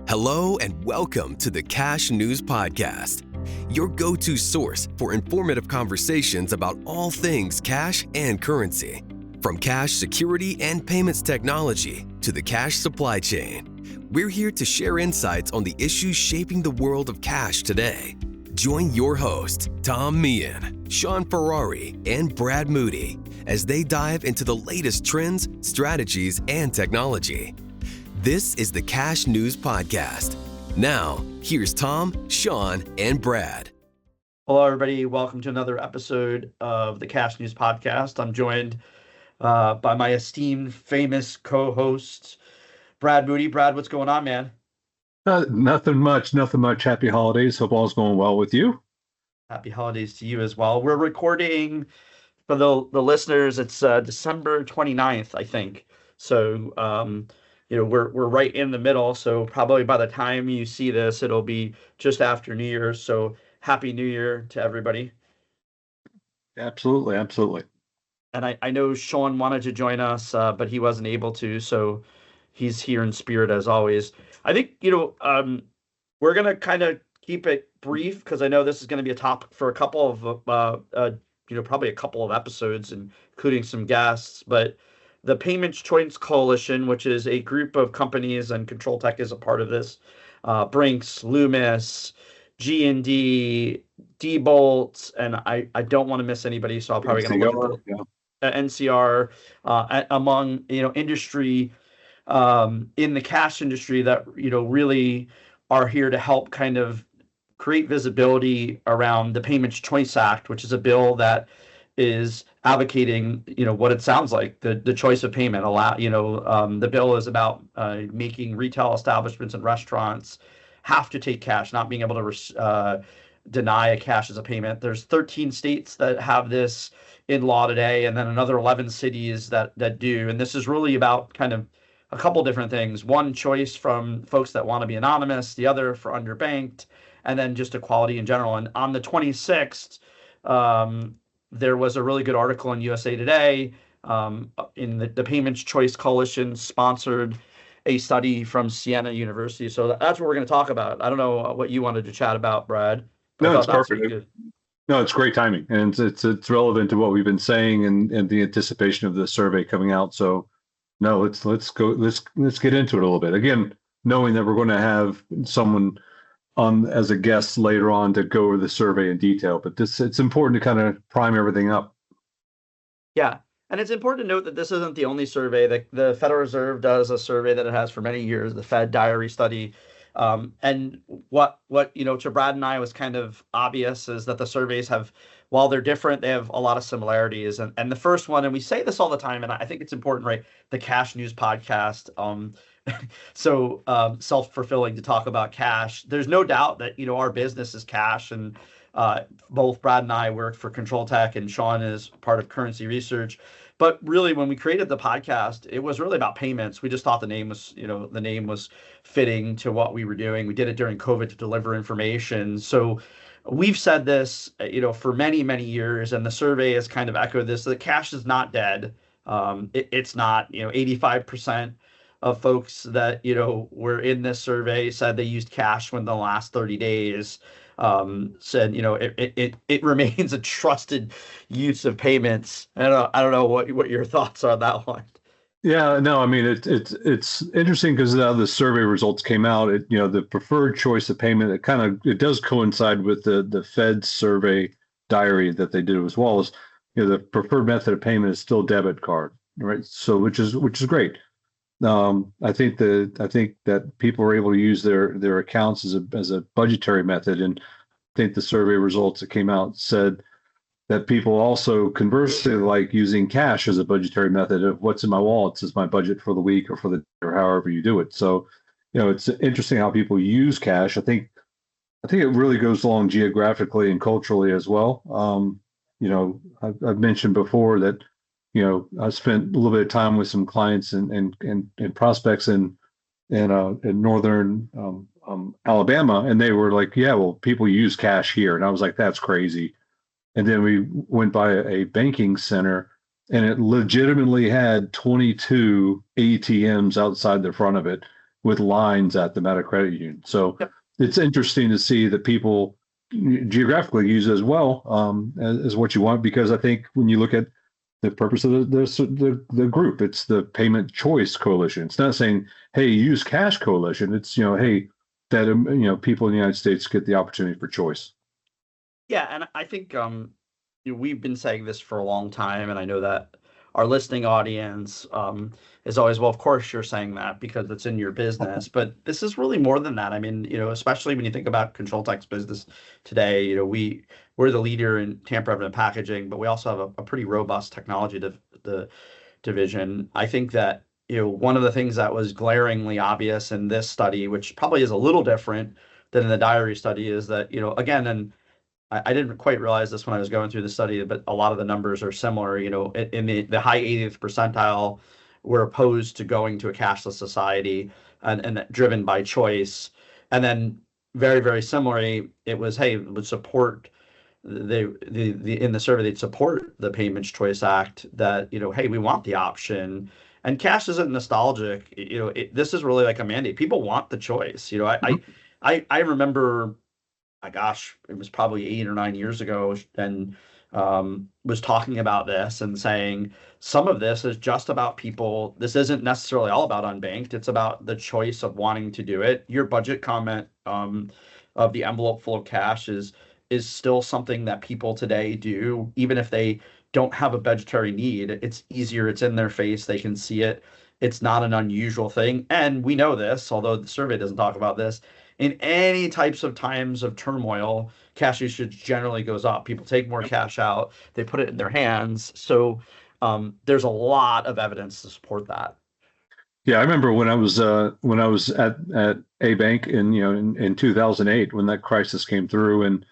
Hello and welcome to the Cash News Podcast, your go-to source for informative conversations about all things cash and currency. From cash security and payments technology to the cash supply chain, we're here to share insights on the issues shaping the world of cash today. Join your hosts, Tom Meehan, Sean Ferrari, and Brad Moody as they dive into the latest trends, strategies, and technology. This is the Cash News Podcast. Now, here's Tom, Sean, and Brad. Hello, everybody. Welcome to another episode of the Cash News Podcast. I'm joined by my esteemed, famous co-host, Brad Moody. Brad, what's going on, man? Nothing much. Happy holidays. Hope all's going well with you. Happy holidays to you as well. We're recording, for the listeners, it's December 29th, I think. So, we're right in the middle. So probably by the time you see this, it'll be just after New Year's. So Happy New Year to everybody. Absolutely. And I know Sean wanted to join us, but he wasn't able to. So he's here in spirit as always. I think, we're going to kind of keep it brief because I know this is going to be a topic for a couple of, probably a couple of episodes, including some guests. But the Payments Choice Coalition, which is a group of companies, and Control Tech is a part of this, Brinks, Loomis, G&D, Diebold, and I don't want to miss anybody, so I'll probably going to look at NCR, among industry in the cash industry that really are here to help kind of create visibility around the Payments Choice Act, which is a bill that is advocating, what it sounds like, the choice of payment. The bill is about making retail establishments and restaurants have to take cash, not being able to deny a cash as a payment. There's 13 states that have this in law today, and then another 11 cities that do. And this is really about kind of a couple different things. One, choice from folks that want to be anonymous, the other for underbanked, and then just equality in general. And on the 26th, there was a really good article in USA Today in the Payments Choice Coalition sponsored a study from Siena University. So that's what we're going to talk about. I don't know what you wanted to chat about, Brad. No, it's perfect. No, it's great timing, and it's relevant to what we've been saying and the anticipation of the survey coming out. So, no, let's get into it a little bit. Again, knowing that we're going to have someone on as a guest later on to go over the survey in detail, but it's important to kind of prime everything up. Yeah. And it's important to note that this isn't the only survey. The Federal Reserve does a survey that it has for many years, the Fed Diary Study. And what to Brad and I was kind of obvious is that the surveys have, while they're different, they have a lot of similarities. And the first one, and we say this all the time, and I think it's important, right? The Cash News Podcast. So self-fulfilling to talk about cash. There's no doubt that, our business is cash, and both Brad and I work for Control Tech, and Sean is part of Currency Research. But really, when we created the podcast, it was really about payments. We just thought the name was fitting to what we were doing. We did it during COVID to deliver information. So we've said this, for many, many years, and the survey has kind of echoed this, that cash is not dead. It's not, 85% of folks that, were in this survey said they used cash within the last 30 days. Said, it remains a trusted use of payments. I don't know what your thoughts are on that one. Yeah, no, I mean, it's interesting because now the survey results came out. The preferred choice of payment, it does coincide with the Fed survey diary that they did, as well as, the preferred method of payment is still debit card, right? So which is great. I think that people are able to use their accounts as a budgetary method, and I think the survey results that came out said that people also conversely like using cash as a budgetary method of what's in my wallet is my budget for the week or or however you do it. So, it's interesting how people use cash. I think it really goes along geographically and culturally as well. I've mentioned before that. I spent a little bit of time with some clients and prospects in northern Alabama, and they were like, "Yeah, well, people use cash here," and I was like, "That's crazy." And then we went by a banking center, and it legitimately had 22 ATMs outside the front of it, with lines at them at a credit union. So Yep. it's interesting to see that people geographically use it as well, as what you want, because I think when you look at the purpose of the group, it's the Payment Choice Coalition. It's not saying, hey, use cash coalition. It's, hey, that people in the United States get the opportunity for choice. Yeah, and I think we've been saying this for a long time, and I know that our listening audience is always, well, of course you're saying that because it's in your business, but this is really more than that. I mean, especially when you think about Control Tech's business today, we're the leader in tamper-evident packaging, but we also have a pretty robust technology the division. I think that one of the things that was glaringly obvious in this study, which probably is a little different than in the diary study, is that again, and I didn't quite realize this when I was going through the study, but a lot of the numbers are similar. In the high 80th percentile, we're opposed to going to a cashless society and driven by choice. And then very, very similarly, it was, hey, would support in the survey, they'd support the Payments Choice Act that, hey, we want the option. And cash isn't nostalgic. This is really like a mandate. People want the choice. I remember, my gosh, it was probably 8 or 9 years ago, and was talking about this and saying some of this is just about people. This isn't necessarily all about unbanked. It's about the choice of wanting to do it. Your budget comment of the envelope full of cash is still something that people today do, even if they don't have a budgetary need. It's easier. It's in their face. They can see it. It's not an unusual thing. And we know this, although the survey doesn't talk about this. In any types of times of turmoil, cash usage generally goes up. People take more cash out, they put it in their hands. So there's a lot of evidence to support that. Yeah, I remember when I was at a bank in 2008 when that crisis came through, and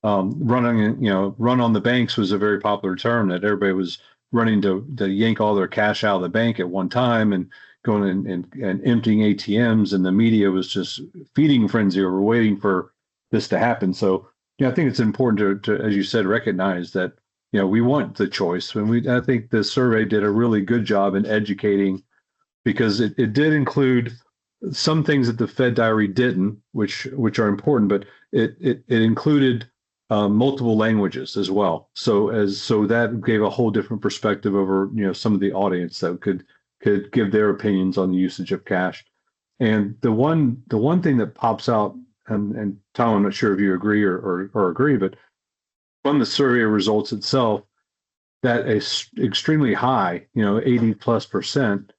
run on the banks was a very popular term that everybody was running to yank all their cash out of the bank at one time and going and emptying ATMs, and the media was just feeding frenzy over waiting for this to happen. So I think it's important to, as you said, recognize that we want the choice. I think the survey did a really good job in educating, because it did include some things that the Fed diary didn't, which are important, but it included multiple languages as well. So that gave a whole different perspective over some of the audience that could give their opinions on the usage of cash. And the one thing that pops out, and Tom, I'm not sure if you agree or agree, but from the survey results itself, that is extremely high, 80+%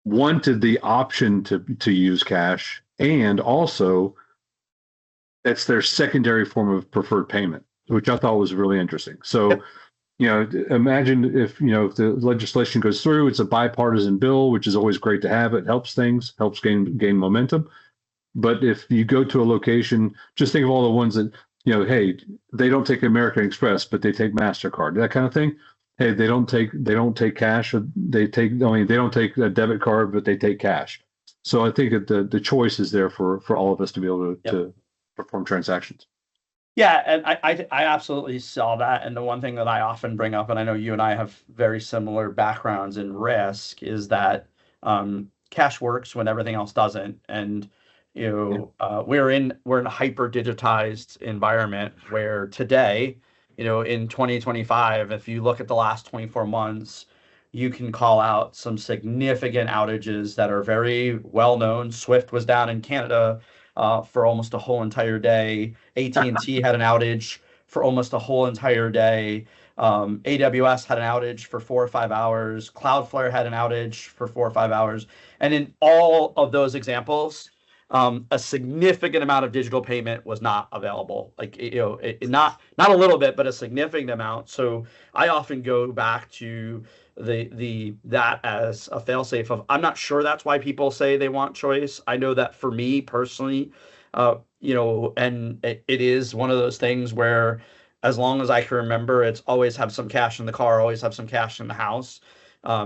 wanted the option to use cash, and also that's their secondary form of preferred payment, which I thought was really interesting. So, imagine if the legislation goes through, it's a bipartisan bill, which is always great to have. It helps things, helps gain momentum. But if you go to a location, just think of all the ones that, hey, they don't take American Express, but they take MasterCard, that kind of thing. Hey, they don't take cash. They don't take a debit card, but they take cash. So I think that the choice is there for all of us to be able to perform transactions. Yeah, and I absolutely saw that. And the one thing that I often bring up, and I know you and I have very similar backgrounds in risk, is that cash works when everything else doesn't. And we're in a hyper digitized environment where today, in 2025, if you look at the last 24 months, you can call out some significant outages that are very well known. Swift was down in Canada for almost a whole entire day. AT&T had an outage for almost a whole entire day. AWS had an outage for 4 or 5 hours. Cloudflare had an outage for 4 or 5 hours. And in all of those examples, a significant amount of digital payment was not available. Like, not a little bit, but a significant amount. So I often go back to that as a failsafe of, I'm not sure that's why people say they want choice. I know that for me personally, and it is one of those things where, as long as I can remember, it's always have some cash in the car, always have some cash in the house,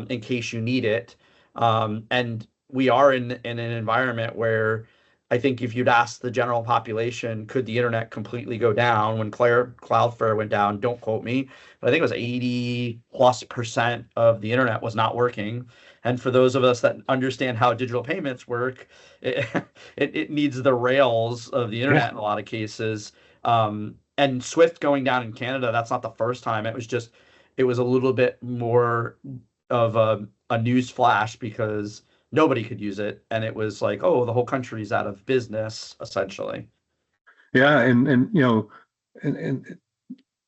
in case you need it. And we are in an environment where I think if you'd ask the general population, could the internet completely go down when Cloudflare went down? Don't quote me, but I think it was 80+% of the internet was not working. And for those of us that understand how digital payments work, it needs the rails of the internet in a lot of cases. And Swift going down in Canada, that's not the first time. It was a little bit more of a news flash because nobody could use it. And it was like, oh, the whole country's out of business, essentially. Yeah, and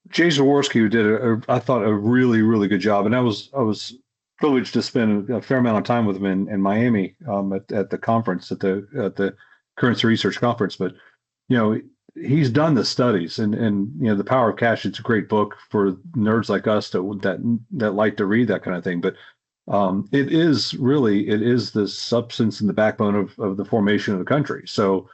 Jay Zaworski, who did I thought a really, really good job, and I was privileged to spend a fair amount of time with him in Miami at the conference at the Currency Research Conference. But he's done the studies, and The Power of Cash. It's a great book for nerds like us that like to read that kind of thing. But it is the substance and the backbone of the formation of the country. So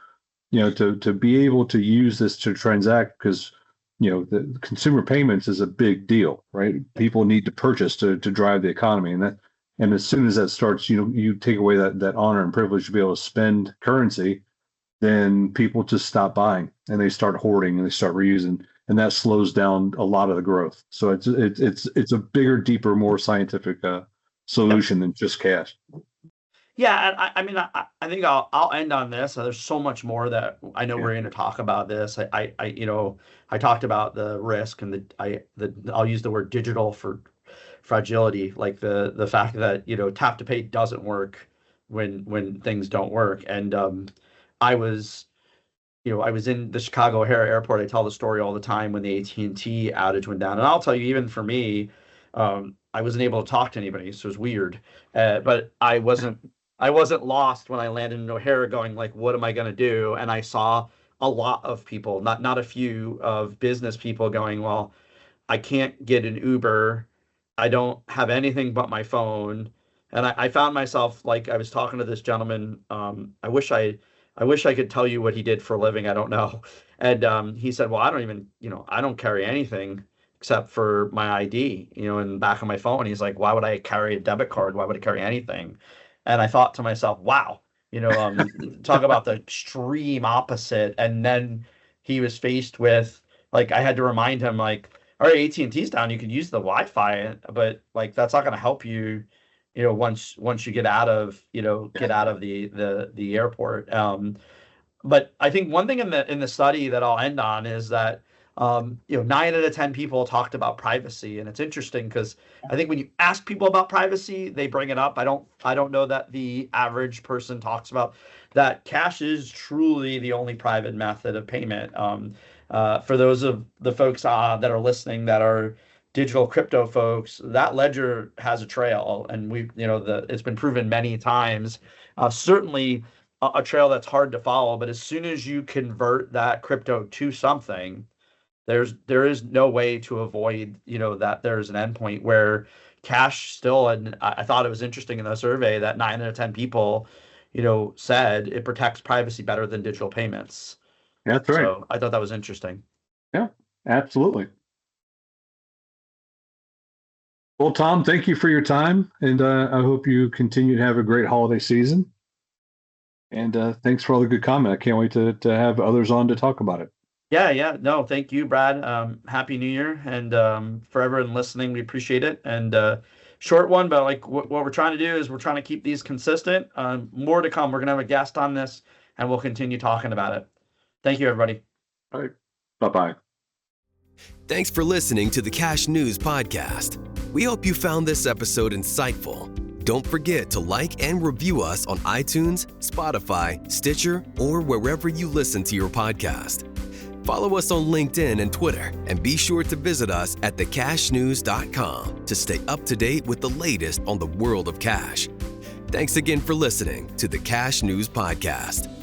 to be able to use this to transact, because the consumer payments is a big deal, right? People need to purchase to drive the economy, and as soon as that starts, you take away that honor and privilege to be able to spend currency, then people just stop buying and they start hoarding and they start reusing, and that slows down a lot of the growth. So it's a bigger, deeper, more scientific solution than just cash. Yeah, and I mean, I think I'll end on this. There's so much more that I know we're going to talk about this. I talked about the risk and I'll use the word digital for fragility, like the fact that tap to pay doesn't work when things don't work. And I was in the Chicago O'Hare Airport. I tell the story all the time when the AT&T outage went down, and I'll tell you, even for me, I wasn't able to talk to anybody, so it was weird. But I wasn't lost when I landed in O'Hare going like, what am I going to do? And I saw a lot of people, not a few, of business people going, well, I can't get an Uber. I don't have anything but my phone. And I found myself, like, I was talking to this gentleman. I wish I could tell you what he did for a living. I don't know. And he said, well, I don't carry anything except for my ID, in the back of my phone. He's like, why would I carry a debit card? Why would I carry anything? And I thought to myself, wow, talk about the extreme opposite. And then he was faced with, like, I had to remind him, like, all right, AT&T's down, you can use the Wi-Fi, but like, that's not going to help you, once you get out of the airport. But I think one thing in the study that I'll end on is that 9 out of 10 people talked about privacy, and it's interesting because I think when you ask people about privacy, they bring it up. I don't know that the average person talks about that cash is truly the only private method of payment. For those of the folks that are listening that are digital crypto folks, that ledger has a trail, and it's been proven many times. Certainly a trail that's hard to follow, but as soon as you convert that crypto to something, there is no way to avoid, that there's an endpoint where cash still, and I thought it was interesting in the survey that 9 out of 10 people, said it protects privacy better than digital payments. That's right. So I thought that was interesting. Yeah, absolutely. Well, Tom, thank you for your time, and I hope you continue to have a great holiday season. And thanks for all the good comment. I can't wait to have others on to talk about it. Yeah. No, thank you, Brad. Happy New Year. And for everyone listening, we appreciate it. And short one, but like what we're trying to do is we're trying to keep these consistent. More to come. We're going to have a guest on this, and we'll continue talking about it. Thank you, everybody. All right. Bye-bye. Thanks for listening to the Cash News Podcast. We hope you found this episode insightful. Don't forget to like and review us on iTunes, Spotify, Stitcher, or wherever you listen to your podcast. Follow us on LinkedIn and Twitter, and be sure to visit us at thecashnews.com to stay up to date with the latest on the world of cash. Thanks again for listening to the Cash News Podcast.